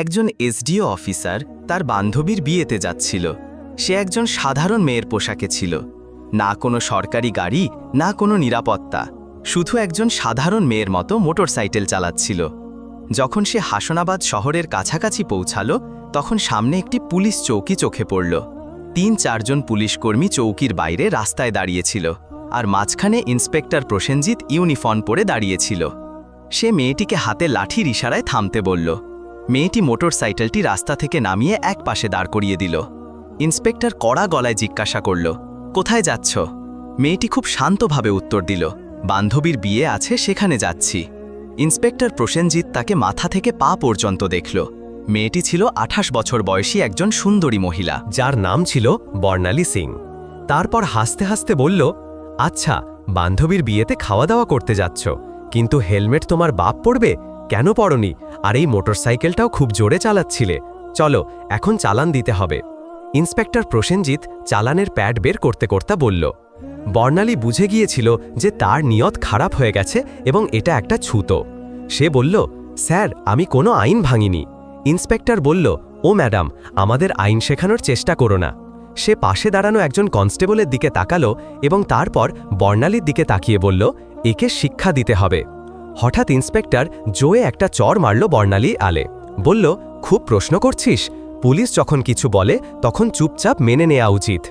একজন SDO officer তার বান্ধবীর বিয়েতে যাচ্ছিল। সে একজন সাধারণ মেয়ের পোশাকে ছিল, না কোনো সরকারি গাড়ি, না কোনো নিরাপত্তা, শুধু একজন সাধারণ মেয়ের মতো মোটরসাইকেল চালাচ্ছিল। যখন সে হাসনাবাদ শহরের কাছাকাছি পৌঁছালো, তখন সামনে একটি পুলিশ চৌকি চোখে পড়ল। ৩-৪ জন পুলিশকর্মী চৌকির বাইরে রাস্তায় দাঁড়িয়েছিল, আর মাঝখানে ইন্সপেক্টর প্রসেনজিৎ ইউনিফর্ম পরে দাঁড়িয়েছিল। সে মেয়েটিকে হাতে লাঠির ইশারায় থামতে বলল। মেয়েটি মোটরসাইকেলটি রাস্তা থেকে নামিয়ে এক পাশে দাঁড় করিয়ে দিল। ইন্সপেক্টর কড়া গলায় জিজ্ঞাসা করল, কোথায় যাচ্ছ? মেয়েটি খুব শান্তভাবে উত্তর দিল, বান্ধবীর বিয়ে আছে, সেখানে যাচ্ছি। ইন্সপেক্টর প্রসেনজিৎ তাকে মাথা থেকে পা পর্যন্ত দেখল। মেয়েটি ছিল 28 বছর বয়সী একজন সুন্দরী মহিলা, যার নাম ছিল বর্ণালী সিং। তারপর হাসতে হাসতে বলল, আচ্ছা, বান্ধবীর বিয়েতে খাওয়া দাওয়া করতে যাচ্ছ, কিন্তু হেলমেট তোমার বাপ পরবে, কেন পরনি? আর এই মোটরসাইকেলটাও খুব জোরে চালাচ্ছিলে, চলো এখন চালান দিতে হবে। ইন্সপেক্টর প্রসেনজিৎ চালানের প্যাড বের করতে করতে বলল। বর্ণালী বুঝে গিয়েছিল যে তার নিয়ত খারাপ হয়ে গেছে এবং এটা একটা ছুতো। সে বলল, স্যার, আমি কোনো আইন ভাঙিনি। ইন্সপেক্টর বলল, ও ম্যাডাম, আমাদের আইন শেখানোর চেষ্টা করো না। সে পাশে দাঁড়ানো একজন কনস্টেবলের দিকে তাকালো এবং তারপর বর্ণালীর দিকে তাকিয়ে বলল, একে শিক্ষা দিতে হবে। হঠাৎ ইন্সপেক্টর জোরে একটা চড় মারল বর্ণালী আলে, বলল, খুব প্রশ্ন করছিস? পুলিশ যখন কিছু বলে তখন চুপচাপ মেনে নেওয়া উচিত।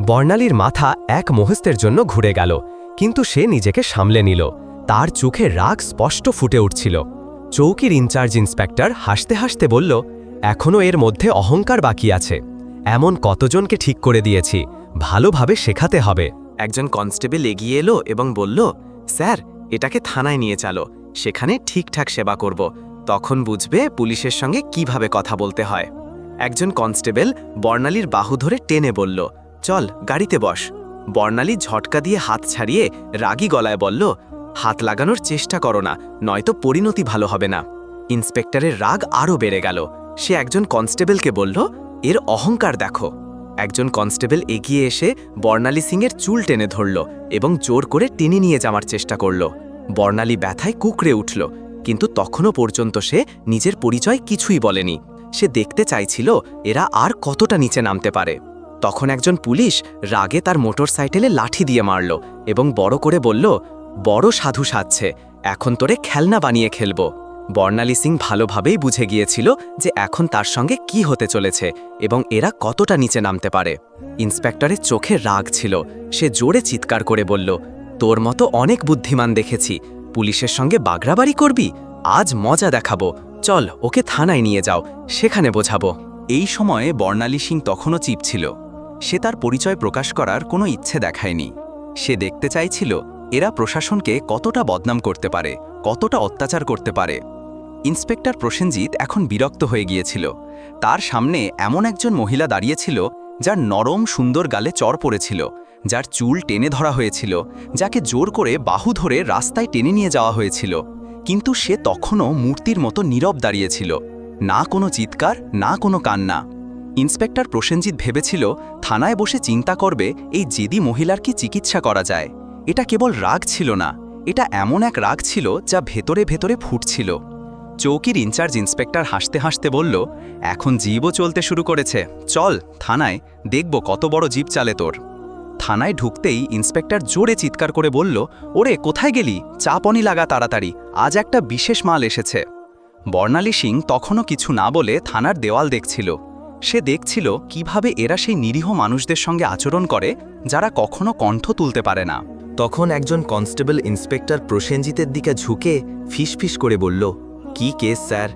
বর্ণালীর মাথা এক মুহূর্তের জন্য ঘুরে গেল, কিন্তু সে নিজেকে সামলে নিল। তার চোখে রাগ স্পষ্ট ফুটে উঠছিল। চৌকির ইনচার্জ ইন্সপেক্টর হাসতে হাসতে বলল, এখনও এর মধ্যে অহংকার বাকি আছে। এমন কতজনকে ঠিক করে দিয়েছি, ভালোভাবে শেখাতে হবে। একজন কনস্টেবল এগিয়ে এলো এবং বলল, স্যার, এটাকে থানায় নিয়ে চলো, সেখানে ঠিকঠাক সেবা করব, তখন বুঝবে পুলিশের সঙ্গে কিভাবে কথা বলতে হয়। একজন কনস্টেবল বর্ণালীর বাহু ধরে টেনে বলল, চল, গাড়িতে বস। বর্ণালী ঝটকা দিয়ে হাত ছাড়িয়ে রাগী গলায় বলল, হাত লাগানোর চেষ্টা করো না, নয়তো পরিণতি ভালো হবে না। ইন্সপেক্টরের রাগ আরও বেড়ে গেল। সে একজন কনস্টেবলকে বলল, এর অহংকার দেখো। একজন কনস্টেবল এগিয়ে এসে বর্ণালী সিংয়ের চুল টেনে ধরল এবং জোর করে টেনে নিয়ে যাওয়ার চেষ্টা করল। বর্ণালী ব্যথায় কুঁকড়ে উঠল, কিন্তু তখনও পর্যন্ত সে নিজের পরিচয় কিছুই বলেনি। সে দেখতে চাইছিল এরা আর কতটা নিচে নামতে পারে। তখন একজন পুলিশ রাগে তার মোটরসাইকেলে লাঠি দিয়ে মারল এবং বড় করে বলল, বড় সাধু সাজছে, এখন তোরে খেলনা বানিয়ে খেলব। বর্ণালী সিং ভালোভাবেই বুঝে গিয়েছিল যে এখন তার সঙ্গে কি হতে চলেছে এবং এরা কতটা নিচে নামতে পারে। ইন্সপেক্টরের চোখে রাগ ছিল। সে জোরে চিৎকার করে বলল, তোর মতো অনেক বুদ্ধিমান দেখেছি, পুলিশের সঙ্গে বাগড়াবাড়ি করবি? আজ মজা দেখাবো, চল ওকে থানায় নিয়ে যাও, সেখানে বোঝাবো। এই সময়ে বর্ণালী সিং তখনও চুপ ছিল। সে তার পরিচয় প্রকাশ করার কোনো ইচ্ছে দেখায়নি। সে দেখতে চাইছিল এরা প্রশাসনকে কতটা বদনাম করতে পারে, কতটা অত্যাচার করতে পারে। ইন্সপেক্টর প্রসেনজিৎ এখন বিরক্ত হয়ে গিয়েছিল। তার সামনে এমন একজন মহিলা দাঁড়িয়েছিল যার নরম সুন্দর গালে চড় পড়েছিল, যার চুল টেনে ধরা হয়েছিল, যাকে জোর করে বাহু ধরে রাস্তায় টেনে নিয়ে যাওয়া হয়েছিল, কিন্তু সে তখনও মূর্তির মতো নীরব দাঁড়িয়েছিল, না কোনো চিৎকার, না কোনো কান্না। ইন্সপেক্টর প্রসেনজিৎ ভেবেছিল থানায় বসে চিন্তা করবে এই জেদি মহিলার কি চিকিৎসা করা যায়। এটা কেবল রাগ ছিল না, এটা এমন এক রাগ ছিল যা ভেতরে ভেতরে ফুটছিল। চৌকির ইনচার্জ ইন্সপেক্টর হাসতে হাসতে বলল, এখন জীবও চলতে শুরু করেছে, চল থানায়, দেখব কত বড় জীব চালে তোর। থানায় ঢুকতেই ইন্সপেক্টর জোরে চিৎকার করে বলল, ওরে কোথায় গেলি? চাপনি লাগা তাড়াতাড়ি, আজ একটা বিশেষ মাল এসেছে। বর্ণালী সিং তখনও কিছু না বলে থানার দেওয়াল দেখছিল। সে দেখছিল কিভাবে এরা সেই নিরীহ মানুষদের সঙ্গে আচরণ করে যারা কখনো কণ্ঠ তুলতে পারে না। তখন একজন কনস্টেবল ইন্সপেক্টর প্রসেনজিতের দিকে ঝুঁকে ফিসফিস করে বলল, কি কেস স্যার?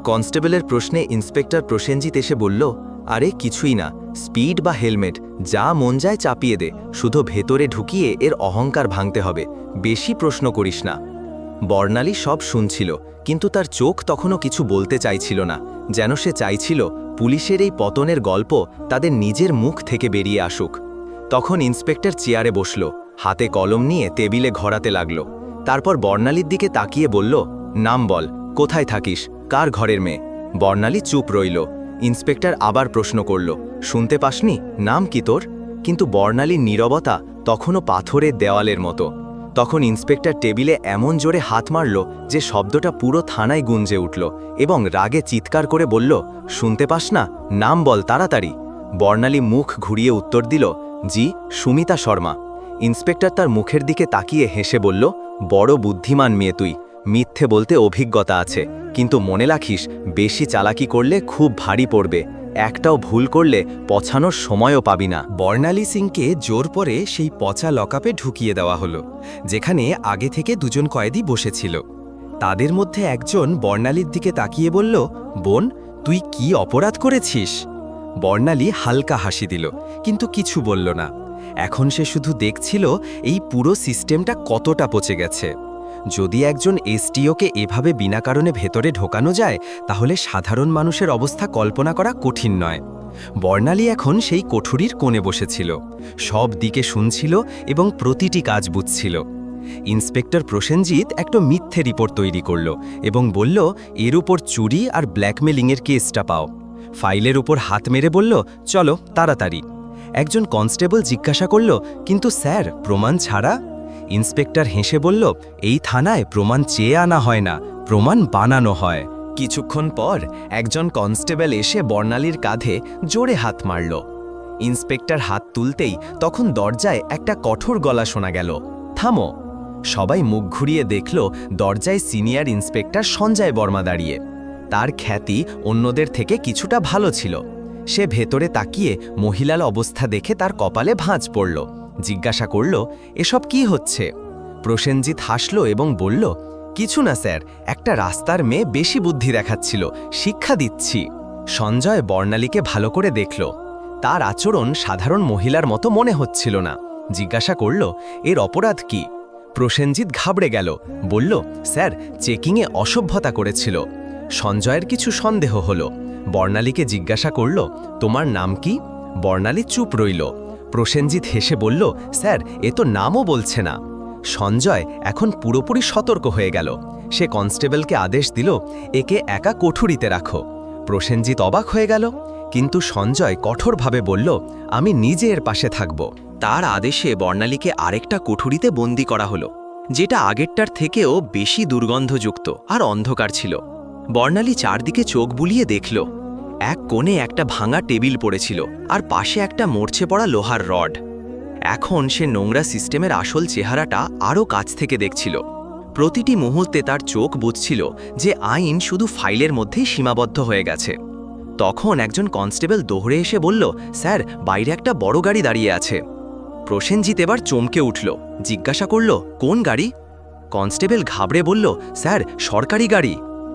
কনস্টেবলের প্রশ্নে ইন্সপেক্টর প্রসেনজিৎ এসে বলল, আরে কিছুই না, স্পিড বা হেলমেট যা মন যায় চাপিয়ে দে, শুধু ভেতরে ঢুকিয়ে এর অহংকার ভাঙতে হবে, বেশি প্রশ্ন করিস না। বর্ণালী সব শুনছিল, কিন্তু তার চোখ তখনও কিছু বলতে চাইছিল না, যেন সে চাইছিল পুলিশের এই পতনের গল্প তাদের নিজের মুখ থেকে বেরিয়ে আসুক। তখন ইন্সপেক্টর চেয়ারে বসল, হাতে কলম নিয়ে টেবিলে ঘোরাতে লাগল। তারপর বর্ণালীর দিকে তাকিয়ে বলল, নাম বল, কোথায় থাকিস, কার ঘরের মেয়ে? বর্ণালী চুপ রইল। ইন্সপেক্টর আবার প্রশ্ন করল, শুনতে পাসনি, নাম কি তোর? কিন্তু বর্ণালীর নীরবতা তখনও পাথরের দেওয়ালের মতো। তখন ইন্সপেক্টর টেবিলে এমন জোরে হাত মারল যে শব্দটা পুরো থানায় গুঞ্জে উঠল এবং রাগে চিৎকার করে বলল, শুনতে পাস না? নাম বল তাড়াতাড়ি। বর্ণালী মুখ ঘুরিয়ে উত্তর দিল, জি, সুমিতা শর্মা। ইন্সপেক্টর তার মুখের দিকে তাকিয়ে হেসে বলল, বড় বুদ্ধিমান মেয়ে তুই, মিথ্যে বলতে অভিজ্ঞতা আছে, কিন্তু মনে রাখিস বেশি চালাকি করলে খুব ভারী পড়বে, একটাও ভুল করলে পছানোর সময়ও পাবি না। বর্ণালী সিংকে জোর করে সেই পচা লকআপে ঢুকিয়ে দেওয়া হলো, যেখানে আগে থেকে দুজন কয়েদি বসেছিল। তাদের মধ্যে একজন বর্ণালীর দিকে তাকিয়ে বলল, বোন, তুই কি অপরাধ করেছিস? বর্ণালী হালকা হাসি দিল, কিন্তু কিছু বলল না। এখন সে শুধু দেখছিল এই পুরো সিস্টেমটা কতটা পচে গেছে। যদি একজন এসটিওকে এভাবে বিনা কারণে ভেতরে ঢোকানো যায়, তাহলে সাধারণ মানুষের অবস্থা কল্পনা করা কঠিন নয়। বর্ণালী এখন সেই কোঠরির কোণে বসেছিল, সব দিকে শুনছিল এবং প্রতিটি কাজ বুঝছিল। ইন্সপেক্টর প্রসেনজিৎ একটা মিথ্যে রিপোর্ট তৈরি করল এবং বলল, এর উপর চুরি আর ব্ল্যাকমেলিংয়ের কেসটা পাও। ফাইলের উপর হাত মেরে বলল, চলো তাড়াতাড়ি। একজন কনস্টেবল জিজ্ঞাসা করল, কিন্তু স্যার, প্রমাণ ছাড়া? ইন্সপেক্টর হেসে বলল, এই থানায় প্রমাণ চেয়ে আনা হয় না, প্রমাণ বানানো হয়। কিছুক্ষণ পর একজন কনস্টেবল এসে বর্ণালীর কাঁধে জোরে হাত মারল। ইন্সপেক্টর হাত তুলতেই তখন দরজায় একটা কঠোর গলা শোনা গেল, থামো। সবাই মুখ ঘুরিয়ে দেখল দরজায় সিনিয়র ইন্সপেক্টর সঞ্জয় বর্মা দাঁড়িয়ে। তার খ্যাতি অন্যদের থেকে কিছুটা ভালো ছিল। সে ভেতরে তাকিয়ে মহিলার অবস্থা দেখে তার কপালে ভাঁজ পড়ল। জিজ্ঞাসা করল, এসব কি হচ্ছে? প্রসেনজিৎ হাসল এবং বলল, কিছু না স্যার, একটা রাস্তার মেয়ে বেশি বুদ্ধি দেখাচ্ছিল, শিক্ষা দিচ্ছি। সঞ্জয় বর্ণালীকে ভালো করে দেখল। তার আচরণ সাধারণ মহিলার মতো মনে হচ্ছিল না। জিজ্ঞাসা করল, এর অপরাধ কি? প্রসেনজিৎ ঘাবড়ে গেল, বলল, স্যার, চেকিংয়ে অসভ্যতা করেছিল। সঞ্জয়ের কিছু সন্দেহ হলো। বর্ণালীকে জিজ্ঞাসা করল, তোমার নাম কি? বর্ণালী চুপ রইল। প্রসেনজিৎ হেসে বলল, স্যার, এ তো নামও বলছে না। সঞ্জয় এখন পুরোপুরি সতর্ক হয়ে গেল। সে কনস্টেবলকে আদেশ দিল, একে একা কোঠরিতে রাখো। প্রসেনজিৎ অবাক হয়ে গেল, কিন্তু সঞ্জয় কঠোরভাবে বলল, আমি নিজে এর পাশে থাকব। তার আদেশে বর্ণালীকে আরেকটা কোঠরিতে বন্দি করা হলো, যেটা আগেরটার থেকেও বেশি দুর্গন্ধযুক্ত আর অন্ধকার ছিল। বর্ণালী চারদিকে চোখ বুলিয়ে দেখল। এক কোণে একটা ভাঙা টেবিল পড়েছিল আর পাশে একটা মরছে পড়া লোহার রড। এখন সে নোংরা সিস্টেমের আসল চেহারাটা আরও কাছ থেকে দেখছিল। প্রতিটি মুহূর্তে তার চোখ বুঝছিল যে আইন শুধু ফাইলের মধ্যেই সীমাবদ্ধ হয়ে গেছে। তখন একজন কনস্টেবল দৌড়ে এসে বলল, স্যার, বাইরে একটা বড় গাড়ি দাঁড়িয়ে আছে। প্রসেনজিৎ এবার চমকে উঠল, জিজ্ঞাসা করল, কোন গাড়ি? কনস্টেবল ঘাবড়ে বলল, স্যার, সরকারি গাড়ি।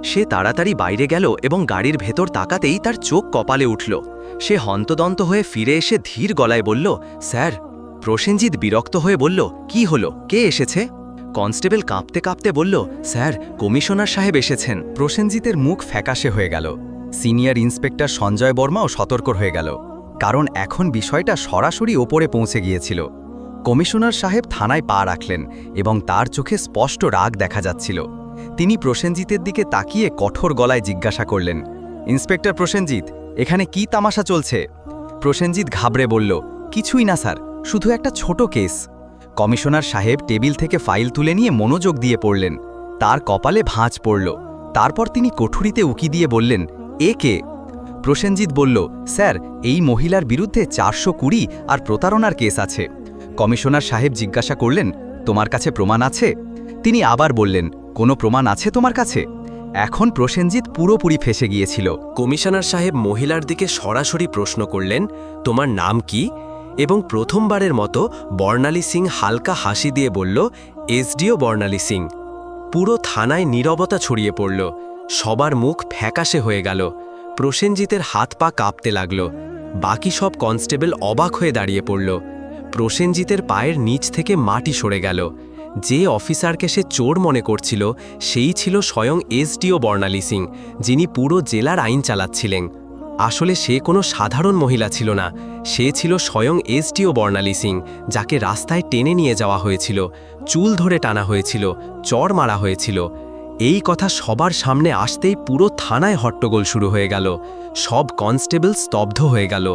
সে তাড়াতাড়ি বাইরে গেল এবং গাড়ির ভেতর তাকাতেই তার চোখ কপালে উঠল। সে হন্তদন্ত হয়ে ফিরে এসে ধীর গলায় বলল, স্যার। প্রসেনজিৎ বিরক্ত হয়ে বলল, কি হলো, কে এসেছে? কনস্টেবল কাঁপতে কাঁপতে বলল, স্যার, কমিশনার সাহেব এসেছেন। প্রসেনজিতের মুখ ফ্যাকাশে হয়ে গেল। সিনিয়র ইন্সপেক্টর সঞ্জয় বর্মাও সতর্ক হয়ে গেল, কারণ এখন বিষয়টা সরাসরি ওপরে পৌঁছে গিয়েছিল। কমিশনার সাহেব থানায় পা রাখলেন এবং তার চোখে স্পষ্ট রাগ দেখা যাচ্ছিল। তিনি প্রসেনজিতের দিকে তাকিয়ে কঠোর গলায় জিজ্ঞাসা করলেন, ইন্সপেক্টর প্রসেনজিৎ, এখানে কি তামাশা চলছে? প্রসেনজিৎ ঘাবড়ে বলল, কিছুই না স্যার, শুধু একটা ছোট কেস। কমিশনার সাহেব টেবিল থেকে ফাইল তুলে নিয়ে মনোযোগ দিয়ে পড়লেন। তার কপালে ভাঁজ পড়ল। তারপর তিনি কোঠরিতে উকি দিয়ে বললেন, এ কে? প্রসেনজিৎ বলল, স্যার, এই মহিলার বিরুদ্ধে 420 আর প্রতারণার কেস আছে। কমিশনার সাহেব জিজ্ঞাসা করলেন, তোমার কাছে প্রমাণ আছে? তিনি আবার বললেন, কোনো প্রমাণ আছে তোমার কাছে? এখন প্রসেনজিৎ পুরোপুরি ফেসে গিয়েছিল। কমিশনার সাহেব মহিলার দিকে সরাসরি প্রশ্ন করলেন, তোমার নাম কি? এবং প্রথমবারের মতো বর্ণালী সিং হালকা হাসি দিয়ে বলল, এসডিও বর্ণালী সিং। পুরো থানায় নীরবতা ছড়িয়ে পড়ল। সবার মুখ ফ্যাকাশে হয়ে গেল। প্রসেনজিতের হাত পা কাঁপতে লাগল। বাকি সব কনস্টেবল অবাক হয়ে দাঁড়িয়ে পড়ল। প্রসেনজিতের পায়ের নিচ থেকে মাটি সরে গেল। যে অফিসারকে সে চোর মনে করছিল, সেই ছিল স্বয়ং এসডিও বর্ণালী সিং, যিনি পুরো জেলার আইন চালাচ্ছিলেন। আসলে সে কোনো সাধারণ মহিলা ছিল না, সে ছিল স্বয়ং এসডিও বর্ণালী সিং, যাকে রাস্তায় টেনে নিয়ে যাওয়া হয়েছিল, চুল ধরে টানা হয়েছিল, চড় মারা হয়েছিল। এই কথা সবার সামনে আসতেই পুরো থানায় হট্টগোল শুরু হয়ে গেল। সব কনস্টেবল স্তব্ধ হয়ে গেল।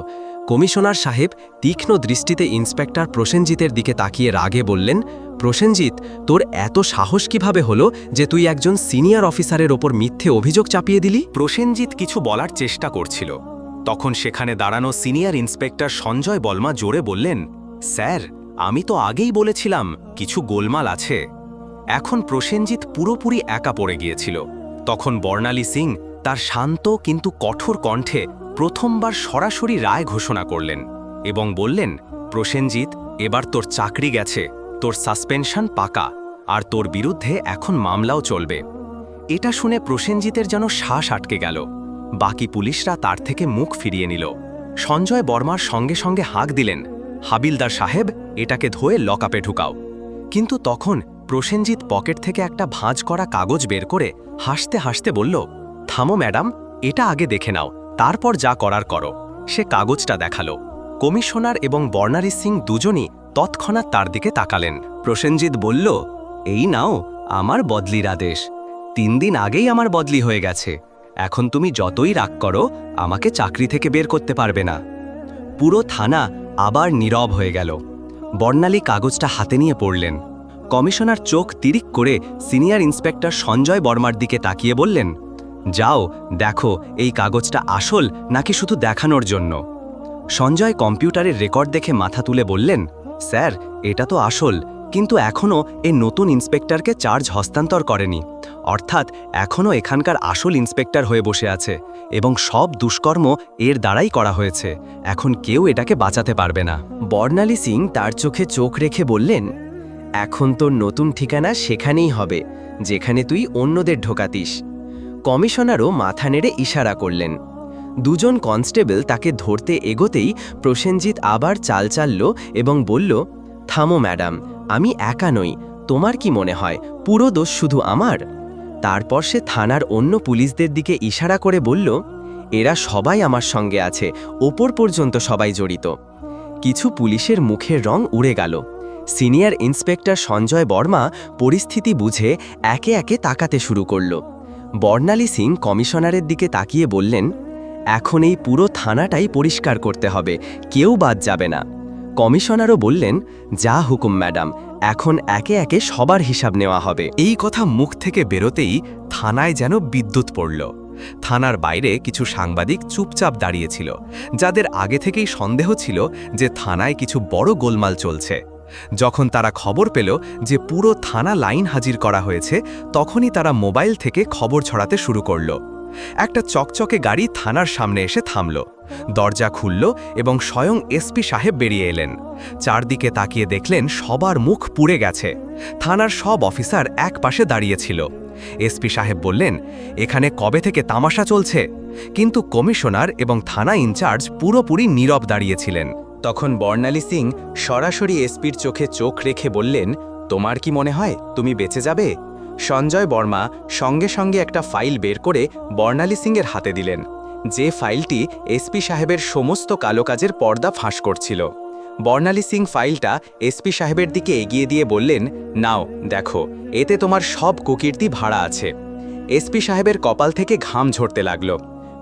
কমিশনার সাহেব তীক্ষ্ণ দৃষ্টিতে ইন্সপেক্টর প্রসেনজিতের দিকে তাকিয়ে রাগে বললেন, প্রসেনজিৎ, তোর এত সাহস কিভাবে হলো যে তুই একজন সিনিয়র অফিসারের ওপর মিথ্যে অভিযোগ চাপিয়ে দিলি? প্রসেনজিৎ কিছু বলার চেষ্টা করছিল। তখন সেখানে দাঁড়ানো সিনিয়র ইন্সপেক্টর সঞ্জয় বলমা জোরে বললেন, স্যার, আমি তো আগেই বলেছিলাম কিছু গোলমাল আছে। এখন প্রসেনজিৎ পুরোপুরি একা পড়ে গিয়েছিল। তখন বর্ণালী সিং তার শান্ত কিন্তু কঠোর কণ্ঠে প্রথমবার সরাসরি রায় ঘোষণা করলেন এবং বললেন, প্রসেনজিৎ, এবার তোর চাকরি গেছে, তোর সাসপেনশন পাকা, আর তোর বিরুদ্ধে এখন মামলাও চলবে। এটা শুনে প্রসেনজিতের যেন শ্বাস আটকে গেল। বাকি পুলিশরা তার থেকে মুখ ফিরিয়ে নিল। সঞ্জয় বর্মার সঙ্গে সঙ্গে হাঁক দিলেন, হাবিলদার সাহেব, এটাকে ধোয়ে লকআপে ঢুকাও। কিন্তু তখন প্রসেনজিৎ পকেট থেকে একটা ভাঁজ করা কাগজ বের করে হাসতে হাসতে বলল, থামো ম্যাডাম, এটা আগে দেখে নাও, তারপর যা করার করো। সে কাগজটা দেখালো। কমিশনার এবং বর্ণালী সিং দুজনই তৎক্ষণাৎ তার দিকে তাকালেন। প্রসেনজিৎ বলল, এই নাও আমার বদলির আদেশ। 3 দিন আগেই আমার বদলি হয়ে গেছে। এখন তুমি যতই রাগ করো, আমাকে চাকরি থেকে বের করতে পারবে না। পুরো থানা আবার নীরব হয়ে গেল। বর্ণালী কাগজটা হাতে নিয়ে পড়লেন। কমিশনার চোখ তিরিক করে সিনিয়র ইন্সপেক্টর সঞ্জয় বর্মার দিকে তাকিয়ে বললেন, যাও দেখো এই কাগজটা আসল নাকি শুধু দেখানোর জন্য। সঞ্জয় কম্পিউটারের রেকর্ড দেখে মাথা তুলে বললেন, স্যার, এটা তো আসল, কিন্তু এখনও এই নতুন ইন্সপেক্টরকে চার্জ হস্তান্তর করেনি। অর্থাৎ এখনও এখানকার আসল ইন্সপেক্টর হয়ে বসে আছে এবং সব দুষ্কর্ম এর দ্বারাই করা হয়েছে। এখন কেউ এটাকে বাঁচাতে পারবে না। বর্ণালী সিং তার চোখে চোখ রেখে বললেন, এখন তোর নতুন ঠিকানা সেখানেই হবে যেখানে তুই অন্যদের ঢোকাতিস। কমিশনারও মাথা নেড়ে ইশারা করলেন। দুজন কনস্টেবল তাকে ধরতে এগোতেই প্রসেনজিৎ আবার চাল চালল এবং বলল, থামো ম্যাডাম, আমি একা নই। তোমার কি মনে হয় পুরো দোষ শুধু আমার? তারপর সে থানার অন্য পুলিশদের দিকে ইশারা করে বলল, এরা সবাই আমার সঙ্গে আছে, ওপর পর্যন্ত সবাই জড়িত। কিছু পুলিশের মুখের রং উড়ে গেল। সিনিয়র ইন্সপেক্টর সঞ্জয় বর্মা পরিস্থিতি বুঝে একে একে তাকাতে শুরু করল। বর্ণালী সিং কমিশনারের দিকে তাকিয়ে বললেন, এখন এই পুরো থানাটাই পরিষ্কার করতে হবে, কেউ বাদ যাবে না। কমিশনারও বললেন, যা হুকুম ম্যাডাম, এখন একে একে সবার হিসাব নেওয়া হবে। এই কথা মুখ থেকে বেরোতেই থানায় যেন বিদ্যুৎ পড়ল। থানার বাইরে কিছু সাংবাদিক চুপচাপ দাঁড়িয়েছিল, যাদের আগে থেকেই সন্দেহ ছিল যে থানায় কিছু বড় গোলমাল চলছে। যখন তারা খবর পেল যে পুরো থানা লাইন হাজির করা হয়েছে, তখনই তারা মোবাইল থেকে খবর ছড়াতে শুরু করল। একটা চকচকে গাড়ি থানার সামনে এসে থামল। দরজা খুলল এবং স্বয়ং এসপি সাহেব বেরিয়ে এলেন। চারদিকে তাকিয়ে দেখলেন সবার মুখ পুড়ে গেছে। থানার সব অফিসার এক পাশে দাঁড়িয়েছিল। এসপি সাহেব বললেন, এখানে কবে থেকে তামাশা চলছে? কিন্তু কমিশনার এবং থানা ইনচার্জ পুরোপুরি নীরব দাঁড়িয়েছিলেন। তখন বর্ণালী সিং সরাসরি এসপির চোখে চোখ রেখে বললেন, তোমার কি মনে হয় তুমি বেঁচে যাবে? সঞ্জয় বর্মা সঙ্গে সঙ্গে একটা ফাইল বের করে বর্ণালী সিংয়ের হাতে দিলেন, যে ফাইলটি এসপি সাহেবের সমস্ত কালো কাজের পর্দা ফাঁস করছিল। বর্ণালী সিং ফাইলটা এসপি সাহেবের দিকে এগিয়ে দিয়ে বললেন, নাও দেখো, এতে তোমার সব কুকীর্তি ভাড়া আছে। এসপি সাহেবের কপাল থেকে ঘাম ঝরতে লাগল।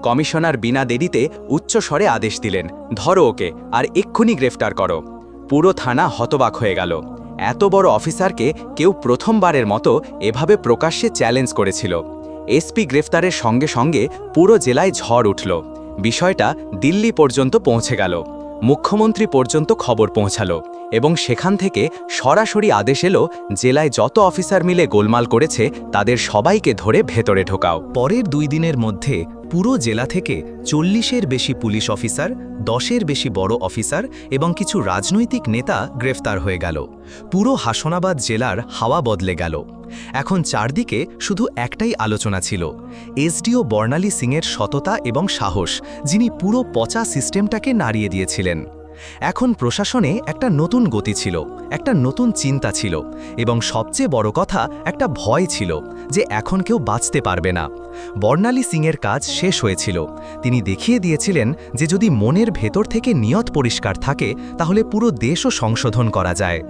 কমিশনার বিনা দেরিতে উচ্চস্বরে আদেশ দিলেন, ধরো ওকে আর এক্ষুনি গ্রেফতার করো। পুরো থানা হতবাক হয়ে গেল। এত বড় অফিসারকে কেউ প্রথমবারের মতো এভাবে প্রকাশ্যে চ্যালেঞ্জ করেছিল। এসপি গ্রেফতারের সঙ্গে সঙ্গে পুরো জেলায় ঝড় উঠল। বিষয়টা দিল্লি পর্যন্ত পৌঁছে গেল। মুখ্যমন্ত্রী পর্যন্ত খবর পৌঁছালো এবং সেখান থেকে সরাসরি আদেশ এলো, জেলায় যত অফিসার মিলে গোলমাল করেছে তাদের সবাইকে ধরে ভেতরে ঢোকাও। পরের 2 দিনের মধ্যে পুরো জেলা থেকে 40-এর বেশি পুলিশ অফিসার, 10-এর বেশি বড় অফিসার এবং কিছু রাজনৈতিক নেতা গ্রেফতার হয়ে গেল। পুরো হাসনাবাদ জেলার হাওয়া বদলে গেল। এখন চারদিকে শুধু একটাই আলোচনা ছিল, এসডিও বর্ণালী সিংয়ের সততা এবং সাহস, যিনি পুরো পচা সিস্টেমটাকে নাড়িয়ে দিয়েছিলেন। এখন প্রশাসনে একটা নতুন গতি ছিল, একটা নতুন চিন্তা ছিল এবং সবচেয়ে বড় কথা একটা ভয় ছিল যে এখন কেউ বাঁচতে পারবে না। বর্ণালী সিংয়ের কাজ শেষ হয়েছিল। তিনি দেখিয়ে দিয়েছিলেন যে যদি মনের ভেতর থেকে নিয়ত পরিষ্কার থাকে তাহলে পুরো দেশও সংশোধন করা যায়।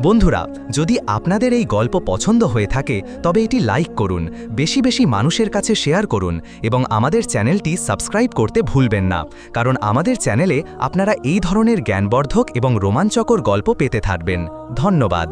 বন্ধুরা, যদি আপনাদের এই গল্প পছন্দ হয়ে থাকে তবে এটি লাইক করুন, বেশি বেশি মানুষের কাছে শেয়ার করুন এবং আমাদের চ্যানেলটি সাবস্ক্রাইব করতে ভুলবেন না, কারণ আমাদের চ্যানেলে আপনারা এই ধরনের জ্ঞানবর্ধক এবং রোমাঞ্চকর গল্প পেতে থাকবেন। ধন্যবাদ।